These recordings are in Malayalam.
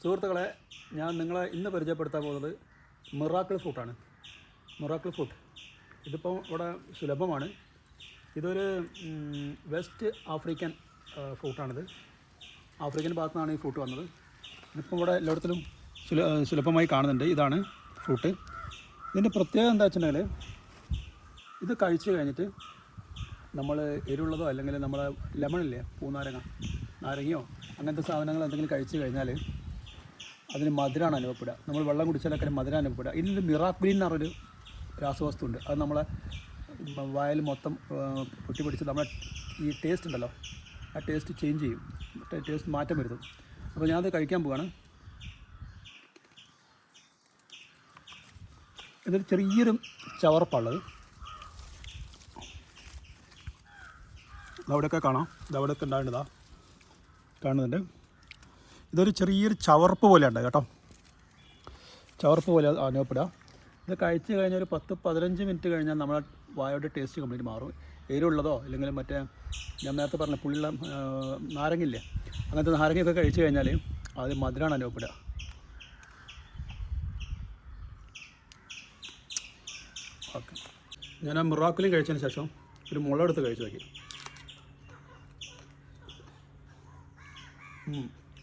സുഹൃത്തുക്കളെ, ഞാൻ നിങ്ങളെ ഇന്ന് പരിചയപ്പെടുത്താൻ പോകുന്നത് മിറാക്കിൾ ഫ്രൂട്ടാണ്. മിറാക്കിൾ ഫ്രൂട്ട് ഇതിപ്പോൾ ഇവിടെ സുലഭമാണ്. ഇതൊരു വെസ്റ്റ് ആഫ്രിക്കൻ ഫ്രൂട്ടാണിത്. ആഫ്രിക്കൻ ഭാഗത്തു നിന്നാണ് ഈ ഫ്രൂട്ട് വന്നത്. ഇതിപ്പോൾ ഇവിടെ എല്ലായിടത്തിലും സുലഭമായി കാണുന്നുണ്ട്. ഇതാണ് ഫ്രൂട്ട്. ഇതിൻ്റെ പ്രത്യേകത എന്താ വെച്ചിട്ടുണ്ടെങ്കിൽ, ഇത് കഴിച്ച് കഴിഞ്ഞിട്ട് നമ്മൾ എരിവുള്ളതോ അല്ലെങ്കിൽ നമ്മളെ ലെമണില്ലേ, നാരങ്ങയോ അങ്ങനത്തെ സാധനങ്ങൾ എന്തെങ്കിലും കഴിച്ച് കഴിഞ്ഞാൽ അതിന് മധുരമാണ് അനുഭവപ്പെടുക. നമ്മൾ വെള്ളം കുടിച്ചാലൊക്കെ മധുരം അനുഭവപ്പെടുക. ഇതിലൊരു മിറാക്വിലിൻ എന്ന് പറഞ്ഞൊരു രാസവസ്തു ഉണ്ട്. അത് നമ്മളെ വായിൽ മൊത്തം പൊട്ടിപ്പിടിച്ച് നമ്മളെ ഈ ടേസ്റ്റ് ഉണ്ടല്ലോ, ആ ടേസ്റ്റ് ചേഞ്ച് ചെയ്യും, ടേസ്റ്റ് മാറ്റം വരുത്തും. അപ്പോൾ ഞാനത് കഴിക്കാൻ പോവുകയാണ്. ഇതൊരു ചെറിയൊരു ചവർപ്പുള്ളത്, ഇതവിടെയൊക്കെ കാണാം, ഇതവിടെയൊക്കെ ഉണ്ടാകേണ്ടതാ കാണുന്നുണ്ട്. ഇതൊരു ചെറിയൊരു ചവർപ്പ് പോലെ ഉണ്ട് കേട്ടോ, ചവർപ്പ് പോലെ അനുഭവപ്പെടുക. ഇത് കഴിച്ച് കഴിഞ്ഞാൽ ഒരു 10-15 മിനിറ്റ് കഴിഞ്ഞാൽ നമ്മളെ വായയുടെ ടേസ്റ്റ് കംപ്ലീറ്റ് മാറും. എരിവുള്ളതോ അല്ലെങ്കിൽ മറ്റേ ഞാൻ നേരത്തെ പറഞ്ഞ പുളിയുള്ള നാരങ്ങയില്ലേ, അങ്ങനത്തെ നാരങ്ങയൊക്കെ കഴിച്ച് കഴിഞ്ഞാൽ അത് മധുരമാണ് അനുഭവപ്പെടുക. ഓക്കെ, ഞാൻ ആ മിറാക്കിലും കഴിച്ചതിന് ശേഷം ഒരു മുളകെടുത്ത് കഴിച്ച് നോക്കി.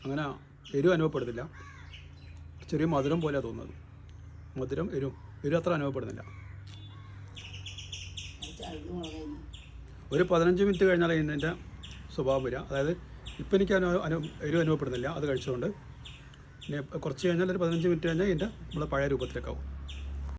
അങ്ങനെ എരിവ് അനുഭവപ്പെടുന്നില്ല, ചെറിയ മധുരം പോലെയാണ് തോന്നുന്നത്. മധുരം എരിവ് അത്ര അനുഭവപ്പെടുന്നില്ല. ഒരു 15 മിനിറ്റ് കഴിഞ്ഞാൽ ഇതിൻ്റെ സ്വഭാവം വരിക. അതായത് ഇപ്പം എനിക്ക് എരിവ് അനുഭവപ്പെടുന്നില്ല അത് കഴിച്ചുകൊണ്ട്. പിന്നെ കുറച്ച് കഴിഞ്ഞാൽ ഒരു 15 മിനിറ്റ് കഴിഞ്ഞാൽ ഇതിൻ്റെ നമ്മളെ പഴയ രൂപത്തിലേക്കാവും.